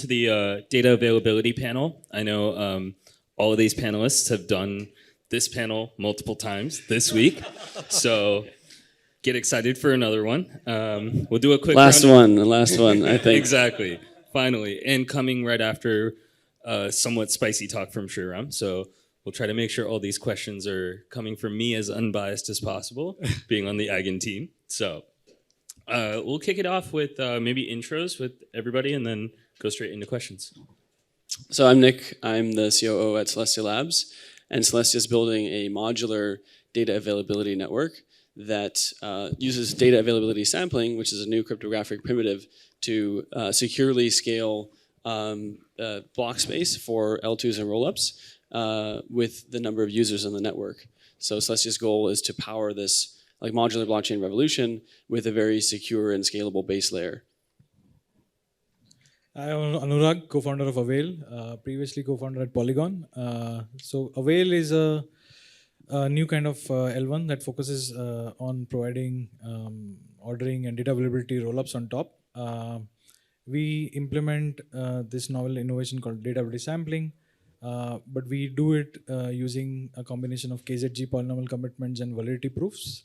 to the data availability panel. I know all of these panelists have done this panel multiple times this week, so get excited for another one. We'll do a quick last one, I think. Exactly, finally, and coming right after somewhat spicy talk from Shriram. So we'll try to make sure all these questions are coming from me as unbiased as possible, being on the Eigen team. So we'll kick it off with maybe intros with everybody and then go straight into questions. So I'm Nick. I'm the COO at Celestia Labs. And Celestia is building a modular data availability network that uses data availability sampling, which is a new cryptographic primitive, to securely scale block space for L2s and rollups with the number of users in the network. So Celestia's goal is to power this like modular blockchain revolution with a very secure and scalable base layer. I'm Anurag, co-founder of Avail, previously co-founder at Polygon. So Avail is a new kind of L1 that focuses on providing ordering and data availability rollups on top. We implement this novel innovation called data availability sampling, but we do it using a combination of KZG polynomial commitments and validity proofs.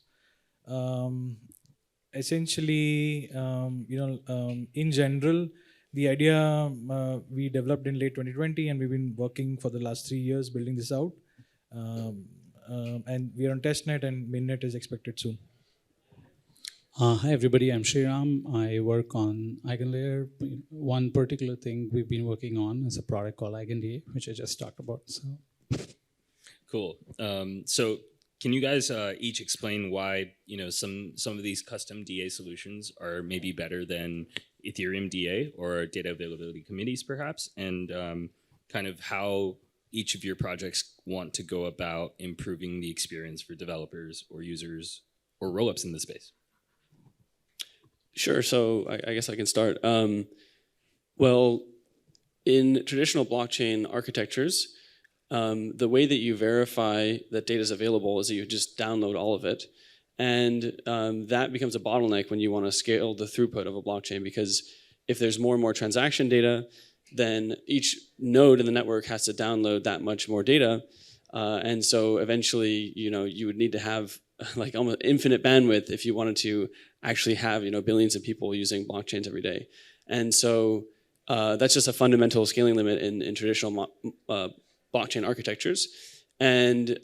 Essentially, in general, the idea we developed in late 2020, and we've been working for the last 3 years building this out. And we are on testnet, and mainnet is expected soon. Hi everybody, I'm Shriram. I work on EigenLayer. One particular thing we've been working on is a product called EigenDA, which I just talked about. So, cool. So can you guys each explain why some of these custom DA solutions are maybe better than Ethereum DA or data availability committees, perhaps, and kind of how each of your projects want to go about improving the experience for developers or users or rollups in the space? Sure. So I guess I can start. Well, in traditional blockchain architectures, the way that you verify that data is available is that you just download all of it. And that becomes a bottleneck when you want to scale the throughput of a blockchain, because if there's more and more transaction data, then each node in the network has to download that much more data. And so eventually, you would need to have like almost infinite bandwidth if you wanted to actually have billions of people using blockchains every day. And so that's just a fundamental scaling limit in traditional blockchain architectures. And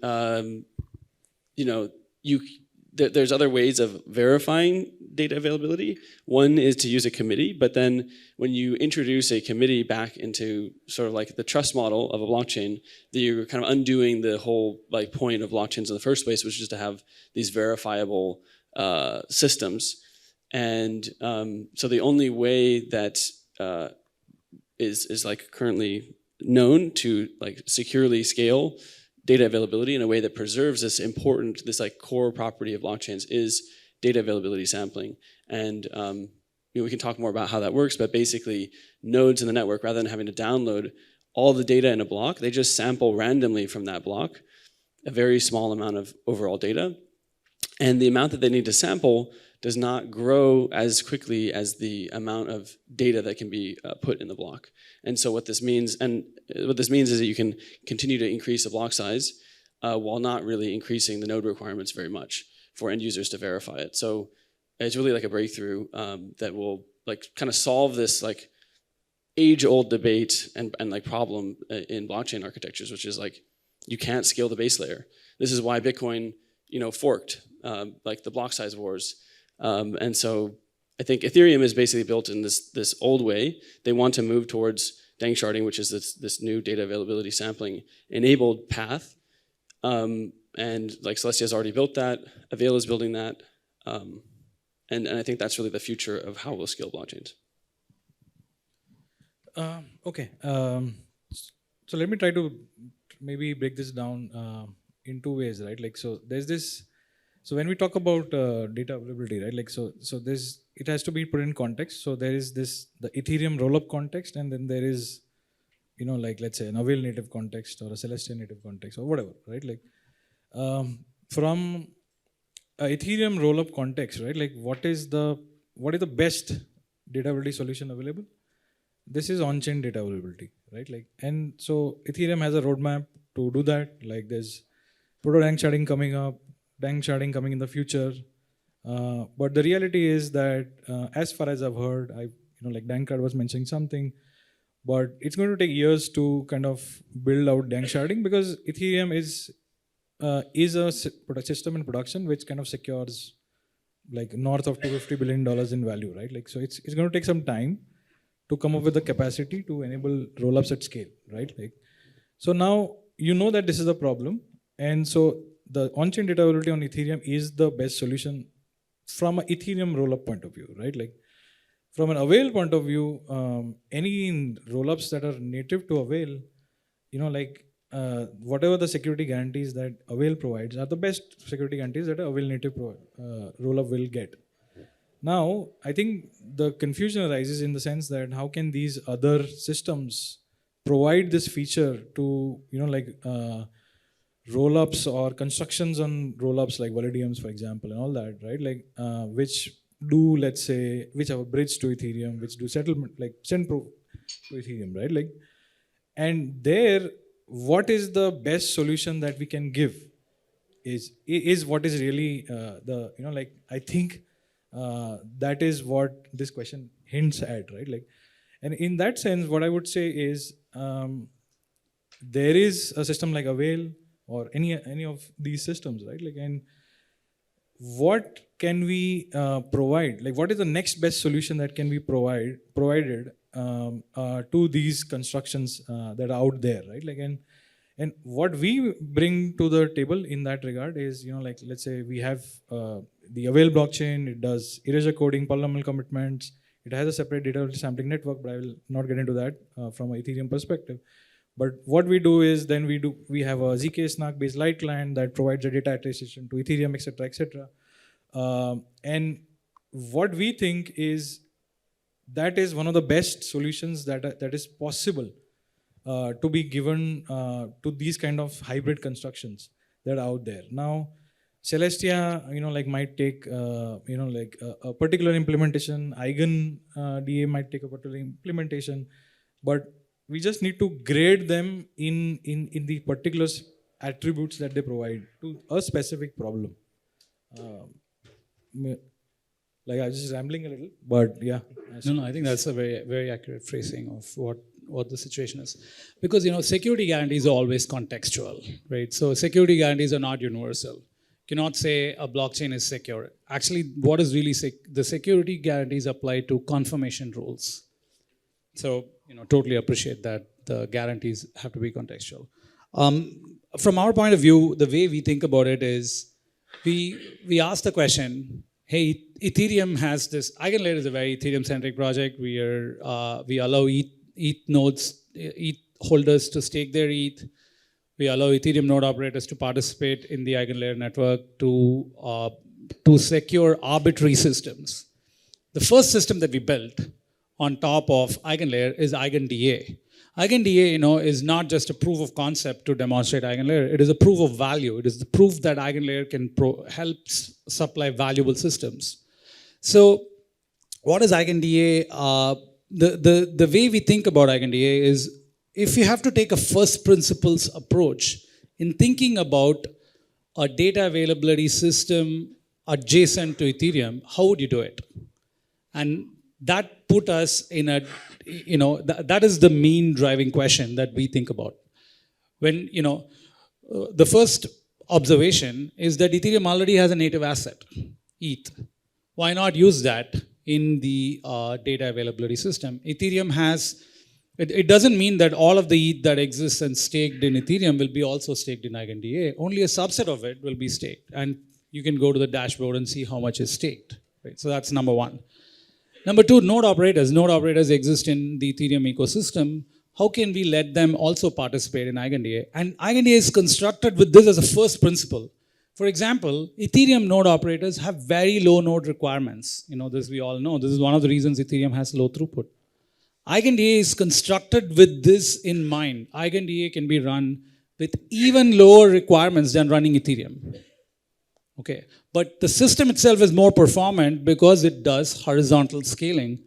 there's other ways of verifying data availability. One is to use a committee, but then when you introduce a committee back into sort of like the trust model of a blockchain, you're kind of undoing the whole like point of blockchains in the first place, which is to have these verifiable systems. And so the only way that is like currently known to like securely scale data availability in a way that preserves this like core property of blockchains is data availability sampling. And we can talk more about how that works, but basically nodes in the network, rather than having to download all the data in a block, they just sample randomly from that block a very small amount of overall data. And the amount that they need to sample does not grow as quickly as the amount of data that can be put in the block. And so what this means is that you can continue to increase the block size while not really increasing the node requirements very much for end users to verify it. So it's really like a breakthrough that will like kind of solve this like age-old debate and like problem in blockchain architectures, which is like you can't scale the base layer. This is why Bitcoin forked like the block size wars. And so I think Ethereum is basically built in this old way. They want to move towards danksharding, which is this new data availability sampling enabled path. And like Celestia has already built that, Avail is building that. And I think that's really the future of how we'll scale blockchains. Okay. So let me try to maybe break this down in two ways, right? Like, so there's this. So when we talk about data availability, right? Like, so it has to be put in context. So there is the Ethereum rollup context, and then there is, like let's say an Avail native context or a Celestia native context or whatever, right? Like, from Ethereum rollup context, right? Like, what is the best data availability solution available? this is on-chain data availability, right? Like, and so Ethereum has a roadmap to do that. Like, there's proto-dank sharding coming up, dank sharding coming in the future. But the reality is that, as far as I've heard, like Dankard was mentioning something, but it's going to take years to kind of build out dank sharding, because Ethereum is a system in production which kind of secures like north of $250 billion in value, right? Like, so it's going to take some time to come up with the capacity to enable rollups at scale, right? Like, so now you know that this is a problem, and so the on-chain data availability on Ethereum is the best solution from an Ethereum rollup point of view, right? Like, from an Avail point of view, any rollups that are native to Avail, whatever the security guarantees that Avail provides are the best security guarantees that a Avail native rollup will get. Now, I think the confusion arises in the sense that how can these other systems provide this feature to, rollups or constructions on rollups like validiums, for example, and all that, right? Like, which do, let's say, which have a bridge to Ethereum, which do settlement, like send proof to Ethereum, right? Like, and there, what is the best solution that we can give is what is really I think that is what this question hints at, right? Like, and in that sense, what I would say is there is a system like Avail or any of these systems, right? Like, and what can we provide? Like, what is the next best solution that can be provided to these constructions that are out there, right? Like, and what we bring to the table in that regard is, like, let's say we have the Avail blockchain. It does erasure coding, polynomial commitments. It has a separate data sampling network, but I will not get into that from an Ethereum perspective. But what we do is then we have a ZK Snark based light client that provides a data attestation to Ethereum, etc., etc. And what we think is that is one of the best solutions that is possible to be given to these kind of hybrid constructions that are out there. Now, Celestia, might take, a particular implementation. EigenDA might take a particular implementation, but we just need to grade them in the particular attributes that they provide to a specific problem. Like, I was just rambling a little, but yeah. No, I think that's a very, very accurate phrasing of what the situation is. Because, security guarantees are always contextual, right? So security guarantees are not universal. You cannot say a blockchain is secure. Actually, what is really the security guarantees apply to confirmation rules. So, totally appreciate that the guarantees have to be contextual. From our point of view, the way we think about it is we ask the question, hey, Ethereum has this, EigenLayer is a very Ethereum-centric project. We allow ETH nodes, ETH holders to stake their ETH. We allow Ethereum node operators to participate in the EigenLayer network to secure arbitrary systems. The first system that we built on top of EigenLayer is EigenDA. EigenDA, is not just a proof of concept to demonstrate EigenLayer. It is a proof of value. It is the proof that EigenLayer can help supply valuable systems. So, what is EigenDA? The way we think about EigenDA is, if you have to take a first principles approach in thinking about a data availability system adjacent to Ethereum, how would you do it? And that put us in a, that is the main driving question that we think about. When, the first observation is that Ethereum already has a native asset, ETH. Why not use that in the data availability system? Ethereum has, it doesn't mean that all of the ETH that exists and staked in Ethereum will be also staked in EigenDA. Only a subset of it will be staked. And you can go to the dashboard and see how much is staked. Right? So that's number one. Number two, node operators. Node operators exist in the Ethereum ecosystem. How can we let them also participate in EigenDA? And EigenDA is constructed with this as a first principle. For example, Ethereum node operators have very low node requirements. This we all know. This is one of the reasons Ethereum has low throughput. EigenDA is constructed with this in mind. EigenDA can be run with even lower requirements than running Ethereum. Okay, but the system itself is more performant because it does horizontal scaling.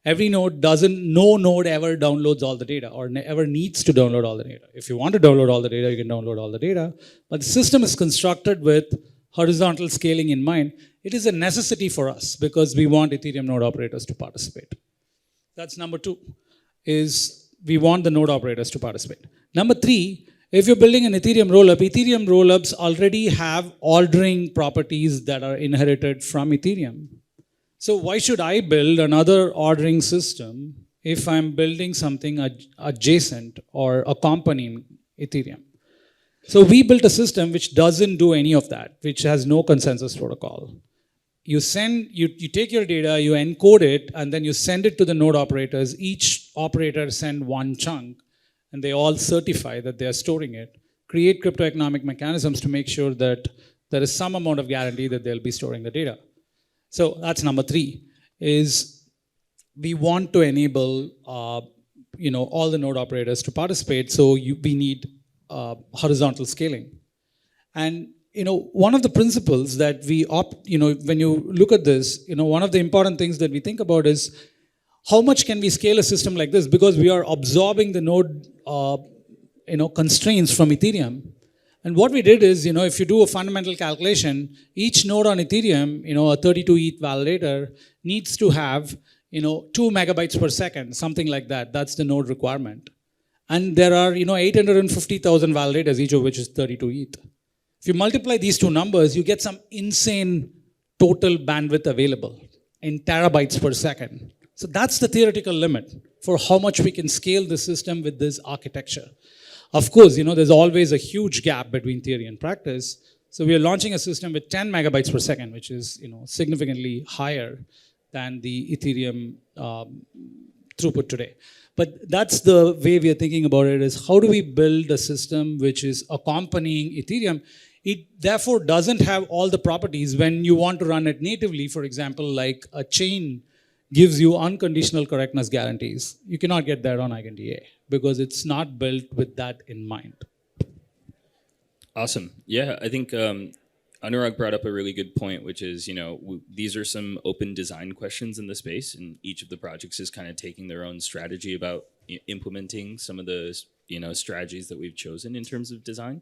Every node no node ever downloads all the data or ever needs to download all the data. If you want to download all the data, you can download all the data. But the system is constructed with horizontal scaling in mind. It is a necessity for us because we want Ethereum node operators to participate. That's number 2, is we want the node operators to participate. Number 3, if you're building an Ethereum rollups already have ordering properties that are inherited from Ethereum. So why should I build another ordering system if I'm building something adjacent or accompanying Ethereum? So we built a system which doesn't do any of that, which has no consensus protocol. You take your data, you encode it, and then you send it to the node operators. Each operator send one chunk, and they all certify that they are storing it. Create cryptoeconomic mechanisms to make sure that there is some amount of guarantee that they'll be storing the data. So that's number 3, is we want to enable all the node operators to participate, so we need horizontal scaling. And one of the principles that we when you look at this, one of the important things that we think about is how much can we scale a system like this, because we are absorbing the node constraints from Ethereum. And what we did is, if you do a fundamental calculation, each node on Ethereum, a 32 ETH validator needs to have, 2 megabytes per second, something like that. That's the node requirement. And there are, 850,000 validators, each of which is 32 ETH. If you multiply these two numbers, you get some insane total bandwidth available in terabytes per second. So that's the theoretical limit for how much we can scale the system with this architecture. Of course, there's always a huge gap between theory and practice. So we are launching a system with 10 megabytes per second, which is significantly higher than the Ethereum throughput today. But that's the way we are thinking about it, is how do we build a system which is accompanying Ethereum? It therefore doesn't have all the properties when you want to run it natively. For example, like a chain gives you unconditional correctness guarantees. You cannot get that on EigenDA because it's not built with that in mind. Awesome. Yeah, I think Anurag brought up a really good point, which is, these are some open design questions in the space, and each of the projects is kind of taking their own strategy about implementing some of the, strategies that we've chosen in terms of design.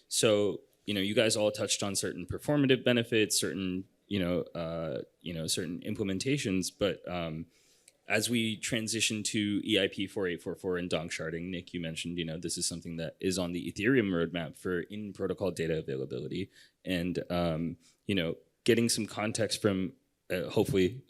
So, you guys all touched on certain performative benefits, certain certain implementations, but as we transition to EIP 4844 and donk sharding, Nick, you mentioned, this is something that is on the Ethereum roadmap for in-protocol data availability, and getting some context from, hopefully,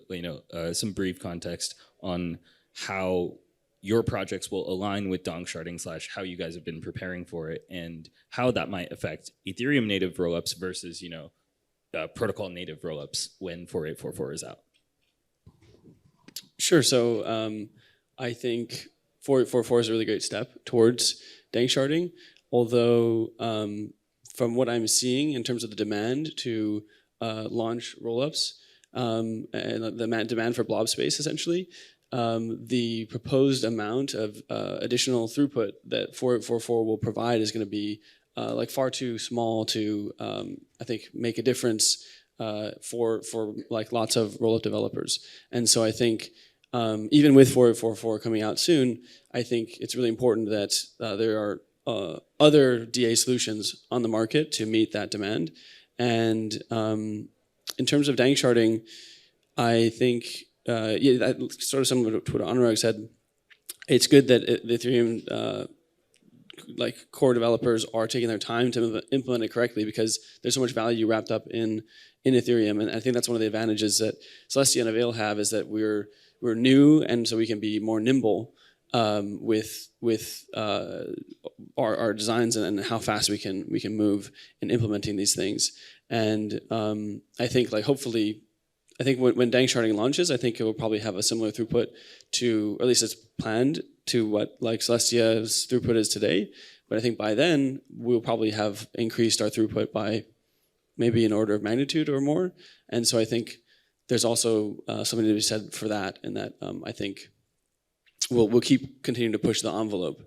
some brief context on how your projects will align with donk sharding / how you guys have been preparing for it, and how that might affect Ethereum native rollups versus, protocol native rollups when 4844 is out. Sure. So I think 4844 is a really great step towards dank sharding. Although from what I'm seeing in terms of the demand to launch rollups and the demand for blob space, essentially, the proposed amount of additional throughput that 4844 will provide is going to be far too small to, I think, make a difference for lots of rollup developers. And so I think even with 4844 coming out soon, I think it's really important that there are other DA solutions on the market to meet that demand. And in terms of dank sharding, I think, that's sort of similar to what Anurag said. It's good that the Ethereum core developers are taking their time to implement it correctly, because there's so much value wrapped up in Ethereum, and I think that's one of the advantages that Celestia and Avail have, is that we're new, and so we can be more nimble with our designs and how fast we can move in implementing these things. And I think hopefully, I think when dank sharding launches, I think it will probably have a similar throughput to, or at least it's planned to what Celestia's throughput is today. But I think by then, we'll probably have increased our throughput by maybe an order of magnitude or more. And so I think there's also something to be said for that, and that I think we'll keep continuing to push the envelope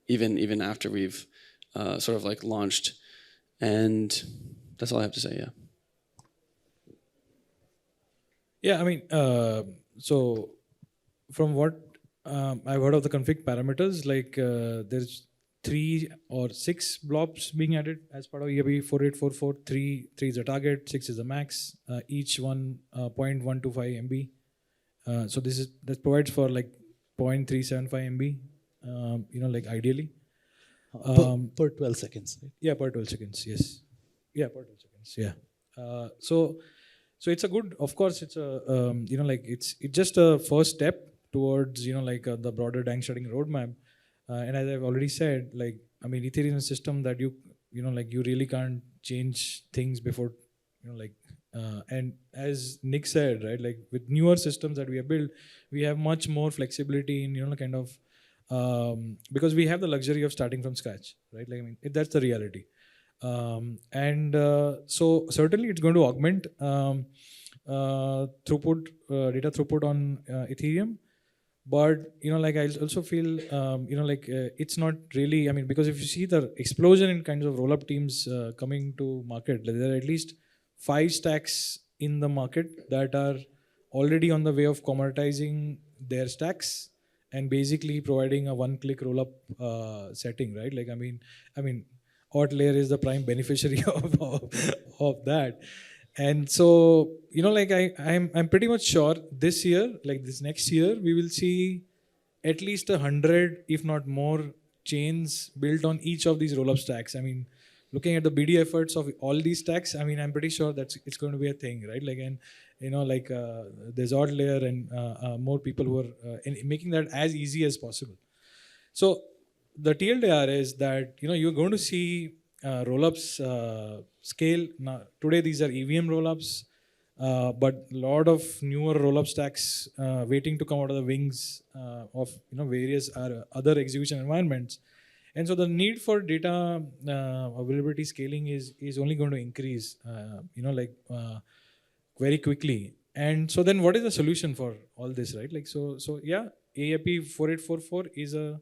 even after we've sort of launched. And that's all I have to say, yeah. Yeah, I mean, so from what I've heard of the config parameters, like there's 3 or 6 blobs being added as part of EIP 4844. 3 is the target, 6 is the max. Each one 0.125 MB. So that provides for like 0.375 MB. Like ideally. Per 12 seconds. Right? Yeah, per 12 seconds. Yes. Yeah, per 12 seconds. Yeah. So it's a good. Of course, it's a like it's just a first step towards the broader dank sharding roadmap. And as I've already said, like I mean, Ethereum is a system that you really can't change things before and as Nick said, right, like with newer systems that we have built, we have much more flexibility in kind of because we have the luxury of starting from scratch, right? Like I mean, that's the reality. So certainly it's going to augment throughput, data throughput on Ethereum. But like I also feel it's not really. I mean, because if you see the explosion in kinds of roll-up teams coming to market, there are at least 5 stacks in the market that are already on the way of commoditizing their stacks and basically providing a one-click roll-up setting, right? Like I mean, EigenLayer is the prime beneficiary of that. And so, like I'm pretty much sure this year, like this next year, we will see at least 100, if not more, chains built on each of these roll-up stacks. I mean, looking at the BD efforts of all these stacks, I mean, I'm pretty sure that it's going to be a thing, right? Like, and there's EigenLayer and more people who are making that as easy as possible. So the TLDR is that you're going to see roll-ups scale. Now, today these are EVM roll-ups, but a lot of newer roll-up stacks waiting to come out of the wings of various other execution environments. And so the need for data availability scaling is only going to increase, very quickly. And so then what is the solution for all this, right? Like, so yeah, EIP 4844 is a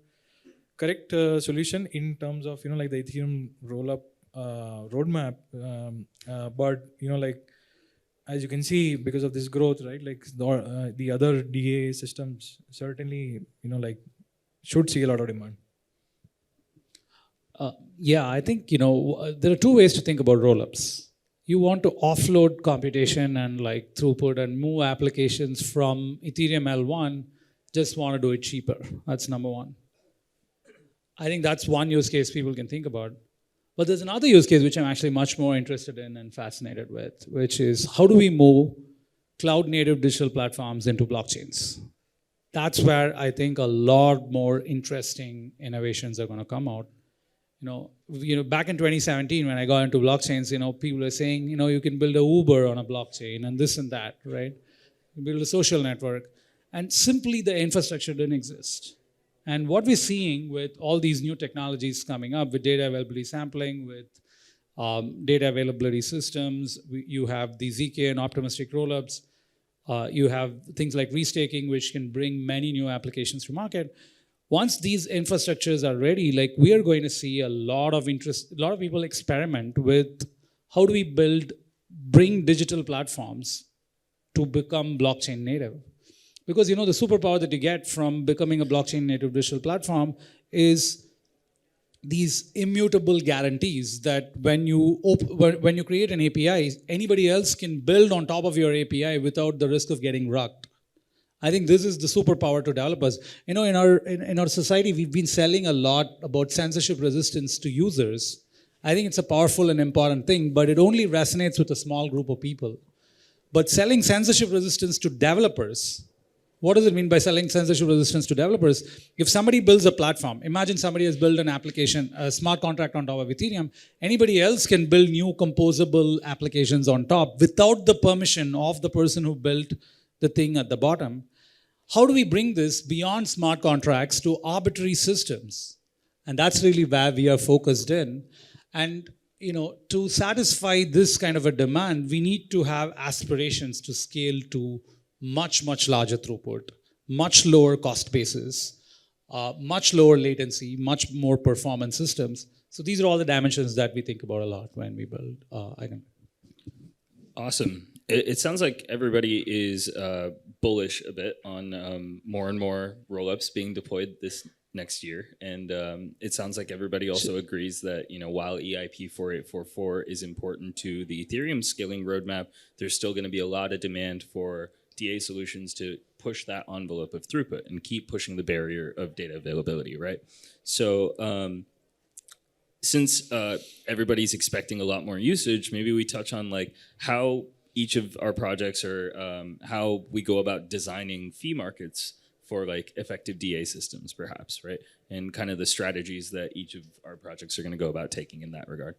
correct solution in terms of like the Ethereum rollup roadmap, but as you can see, because of this growth, right, like the other DA systems certainly should see a lot of demand. Yeah, I think there are 2 ways to think about rollups. You want to offload computation and like throughput and move applications from Ethereum L1. Just want to do it cheaper. That's number 1. I think that's one use case people can think about. But there's another use case which I'm actually much more interested in and fascinated with, which is how do we move cloud-native digital platforms into blockchains? That's where I think a lot more interesting innovations are going to come out. Back in 2017 when I got into blockchains, people were saying, you can build a Uber on a blockchain and this and that, right? You build a social network, and simply the infrastructure didn't exist. And what we're seeing with all these new technologies coming up, with data availability sampling, with data availability systems, you have the ZK and optimistic rollups, you have things like restaking, which can bring many new applications to market. Once these infrastructures are ready, like we are going to see a lot of interest, a lot of people experiment with how do we bring digital platforms to become blockchain native. Because the superpower that you get from becoming a blockchain native digital platform is these immutable guarantees that when you create an API, anybody else can build on top of your API without the risk of getting rugged. I think this is the superpower to developers. In our society, we've been selling a lot about censorship resistance to users. I think it's a powerful and important thing, but it only resonates with a small group of people. But selling censorship resistance to developers, what does it mean by selling censorship resistance to developers? If somebody builds a platform, imagine somebody has built an application, a smart contract on top of Ethereum, anybody else can build new composable applications on top without the permission of the person who built the thing at the bottom. How do we bring this beyond smart contracts to arbitrary systems? And that's really where we are focused in. And to satisfy this kind of a demand, we need to have aspirations to scale to much, much larger throughput, much lower cost basis, much lower latency, much more performance systems. So these are all the dimensions that we think about a lot when we build Eigen. Awesome. It sounds like everybody is bullish a bit on more and more rollups being deployed this next year, and it sounds like everybody also agrees that while EIP 4844 is important to the Ethereum scaling roadmap, there's still going to be a lot of demand for DA solutions to push that envelope of throughput and keep pushing the barrier of data availability, right? So since everybody's expecting a lot more usage, maybe we touch on like how each of our projects or how we go about designing fee markets for like effective DA systems, perhaps, right? And kind of the strategies that each of our projects are going to go about taking in that regard.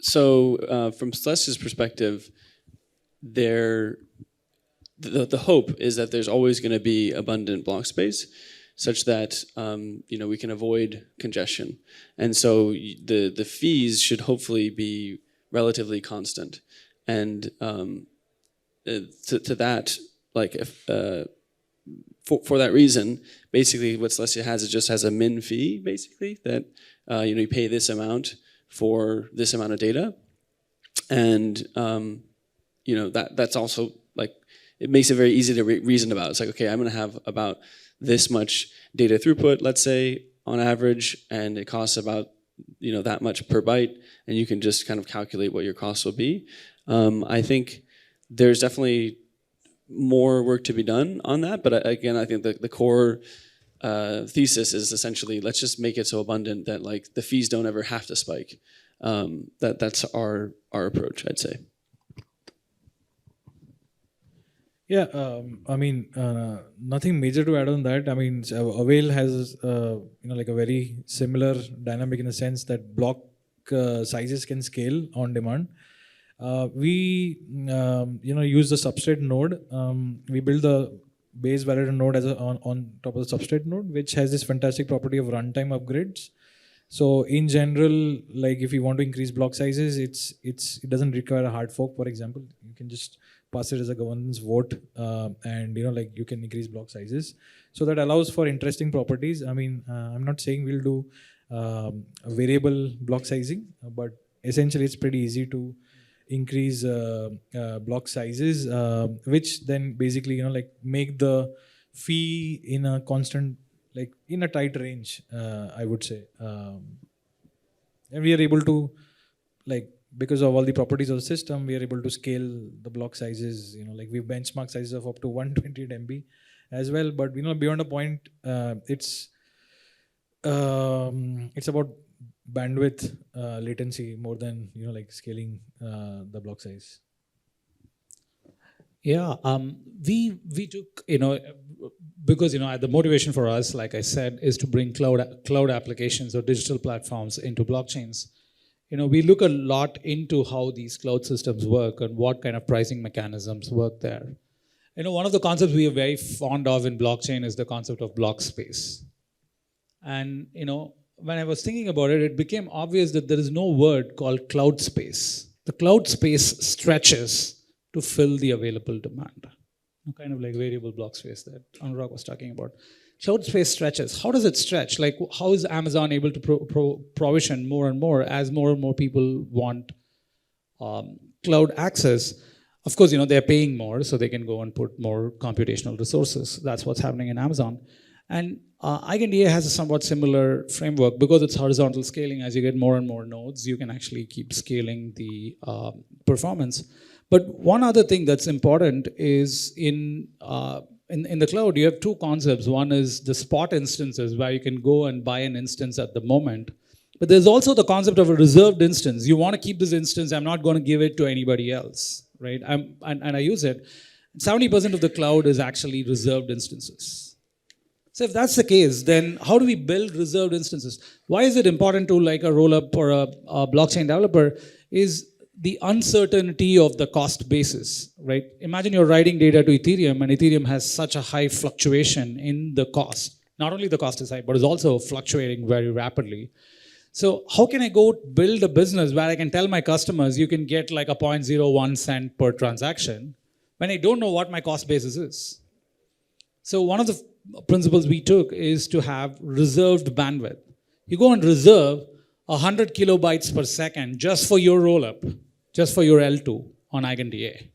So from Celestia's perspective, the hope is that there's always going to be abundant block space, such that we can avoid congestion, and so the fees should hopefully be relatively constant. And to that, like if for that reason, basically what Celestia has is just has a min fee, basically that you pay this amount for this amount of data, and that's also like it makes it very easy to reason about. It's like, okay, I'm going to have about this much data throughput, let's say on average, and it costs about that much per byte, and you can just kind of calculate what your costs will be. I think there's definitely more work to be done on that, but again, I think the core thesis is essentially let's just make it so abundant that like the fees don't ever have to spike. That's our approach, I'd say. Yeah, I mean, nothing major to add on that. I mean, Avail has like a very similar dynamic in the sense that block sizes can scale on demand. We use the substrate node. We build the base validator node as on top of the substrate node, which has this fantastic property of runtime upgrades. So in general, like if you want to increase block sizes, it doesn't require a hard fork, for example. You can just pass it as a governance vote, and like you can increase block sizes. So that allows for interesting properties. I mean, I'm not saying we'll do variable block sizing, but essentially it's pretty easy to increase block sizes, which then basically like make the fee in a constant, like in a tight range, I would say. And we are able to, like, because of all the properties of the system, we are able to scale the block sizes. Like we benchmark sizes of up to 128 MB as well. But beyond a point, it's about bandwidth latency more than like scaling the block size. Yeah, we took because the motivation for us, like I said, is to bring cloud applications or digital platforms into blockchains. We look a lot into how these cloud systems work and what kind of pricing mechanisms work there. One of the concepts we are very fond of in blockchain is the concept of block space. And when I was thinking about it, it became obvious that there is no word called cloud space. The cloud space stretches to fill the available demand. Kind of like variable block space that Anurag was talking about. Cloud space stretches. How does it stretch? Like, how is Amazon able to provision more and more as more and more people want cloud access? Of course, they're paying more, so they can go and put more computational resources. That's what's happening in Amazon. And EigenLayer has a somewhat similar framework because it's horizontal scaling. As you get more and more nodes, you can actually keep scaling the performance. But one other thing that's important is in the cloud, you have two concepts. One is the spot instances, where you can go and buy an instance at the moment. But there's also the concept of a reserved instance. You want to keep this instance. I'm not going to give it to anybody else, right? And I use it. 70% of the cloud is actually reserved instances. So if that's the case, then how do we build reserved instances? Why is it important to like a rollup or a blockchain developer is the uncertainty of the cost basis, right? Imagine you're writing data to Ethereum, and Ethereum has such a high fluctuation in the cost. Not only the cost is high, but it's also fluctuating very rapidly. So how can I go build a business where I can tell my customers you can get like a 0.01 cent per transaction when I don't know what my cost basis is? So one of the principles we took is to have reserved bandwidth. You go and reserve 100 kilobytes per second just for your rollup. just for your L2 on EigenDA.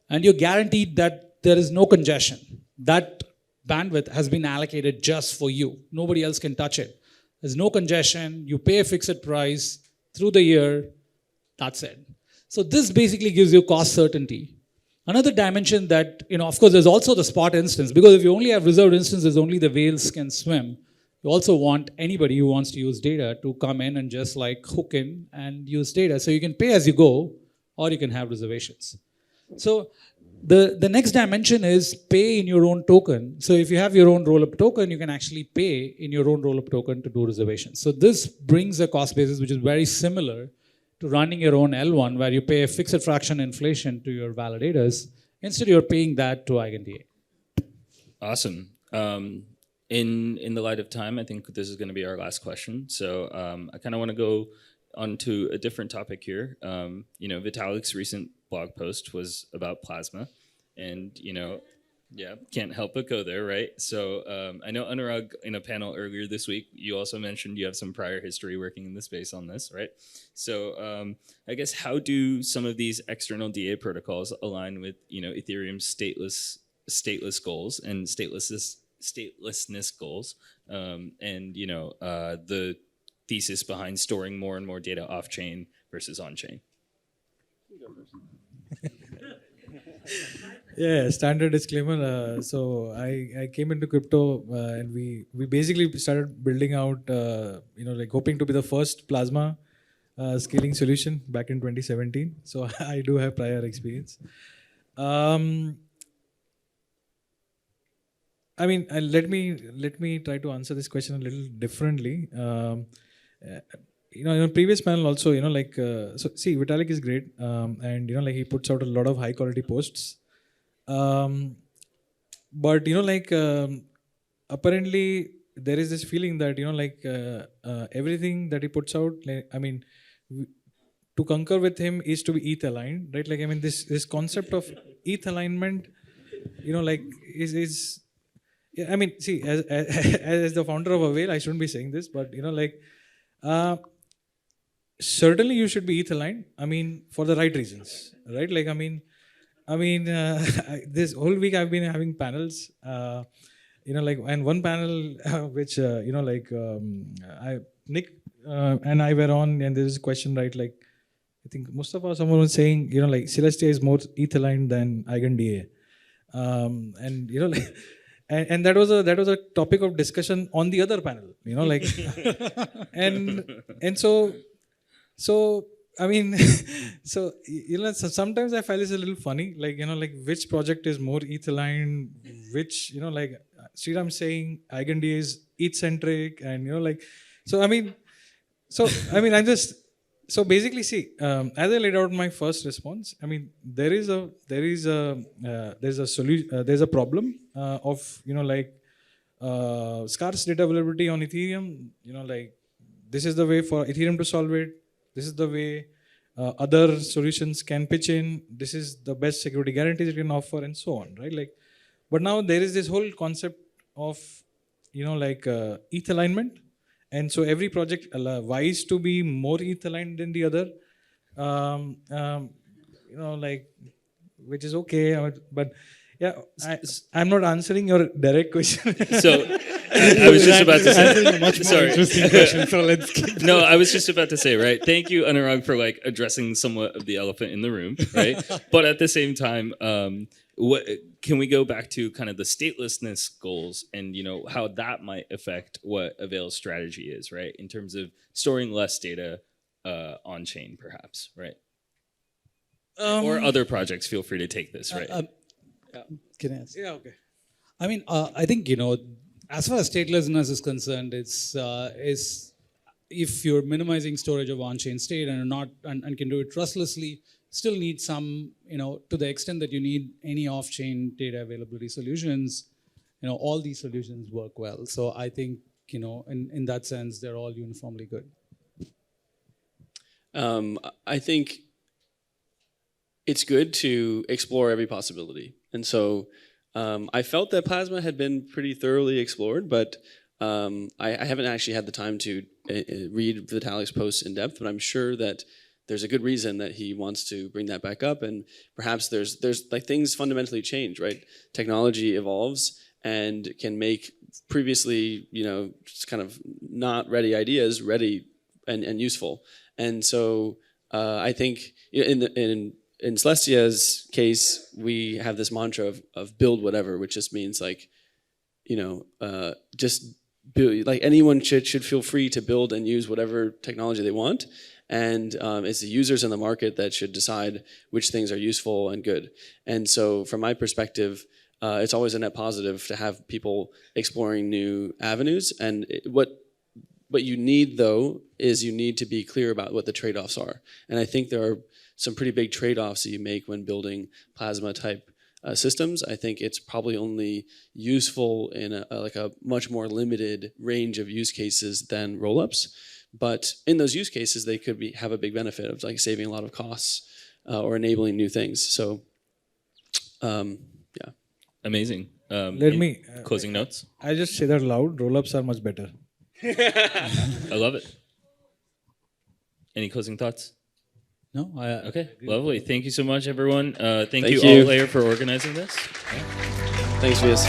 And you're guaranteed that there is no congestion. That bandwidth has been allocated just for you. Nobody else can touch it. There's no congestion. You pay a fixed price through the year. That's it. So this basically gives you cost certainty. Another dimension that, of course, there's also the spot instance, because if you only have reserved instances, only the whales can swim. You also want anybody who wants to use data to come in and just like hook in and use data. So you can pay as you go, or you can have reservations. So the next dimension is pay in your own token. So if you have your own rollup token, you can actually pay in your own rollup token to do reservations. So this brings a cost basis which is very similar to running your own L1, where you pay a fixed fraction inflation to your validators. Instead, you're paying that to EigenDA. Awesome. In the light of time, I think this is going to be our last question. So I kind of want to go on to a different topic here. Vitalik's recent blog post was about plasma, and yeah, can't help but go there, right? So I know Anurag, in a panel earlier this week, you also mentioned you have some prior history working in the space on this, right? So I guess how do some of these external DA protocols align with Ethereum's stateless goals and statelessness goals, and the thesis behind storing more and more data off chain versus on chain? Yeah, standard disclaimer. So I came into crypto and we basically started building out, hoping to be the first plasma scaling solution back in 2017. So I do have prior experience. Let me try to answer this question a little differently. In a previous panel also, Vitalik is great, and he puts out a lot of high quality posts. But apparently there is this feeling that everything that he puts out, to concur with him is to be ETH aligned, right? This concept of ETH alignment, is as the founder of a whale, I shouldn't be saying this, but certainly you should be ETH aligned. For the right reasons, right? This whole week I've been having panels, and one panel which Nick and I were on, and there is a question, right? I think Mustafa, someone was saying, Celestia is more ETH aligned than EigenDA, and that was a topic of discussion on the other panel, and so sometimes I find it's a little funny, which project is more ETH aligned, which, Sriram saying EigenDA is ETH centric, and so basically, see, as I laid out my first response, there's a solution, there's a problem of scarce data availability on Ethereum. This is the way for Ethereum to solve it. This is the way other solutions can pitch in. This is the best security guarantees it can offer, and so on, right? But now there is this whole concept of ETH alignment. And so every project vies to be more ETH aligned than the other, which is okay. But yeah, I'm not answering your direct question. So I was just about to say, a much more interesting question. So let's keep. No, I was just about to say, right? Thank you, Anurag, for addressing somewhat of the elephant in the room, right? But at the same time, what can we go back to kind of the statelessness goals and how that might affect what Avail's strategy is, right? In terms of storing less data on chain, perhaps, right? Or other projects, feel free to take this, right? Can I answer? Yeah, okay. I think as far as statelessness is concerned, it's if you're minimizing storage of on-chain state and can do it trustlessly, still need some, to the extent that you need any off-chain data availability solutions, all these solutions work well. So I think, in that sense, they're all uniformly good. I think it's good to explore every possibility. And so I felt that Plasma had been pretty thoroughly explored, but I haven't actually had the time to read Vitalik's posts in depth, but I'm sure that there's a good reason that he wants to bring that back up, and perhaps there's like things fundamentally change, right? Technology evolves and can make previously, just kind of not ready ideas ready and useful. And so I think in Celestia's case, we have this mantra of build whatever, which just means like, just build, like anyone should feel free to build and use whatever technology they want. And it's the users in the market that should decide which things are useful and good. And so from my perspective, it's always a net positive to have people exploring new avenues. And what you need, though, is you need to be clear about what the trade-offs are. And I think there are some pretty big trade-offs that you make when building plasma-type systems. I think it's probably only useful in a much more limited range of use cases than rollups. But in those use cases, they could have a big benefit of like saving a lot of costs or enabling new things. So, yeah. Amazing. Let me closing notes. I just say that loud. Rollups are much better. I love it. Any closing thoughts? No, Okay, lovely. Thank you so much, everyone. Thank you, you. EigenLayer, for organizing this. Thanks, Vias.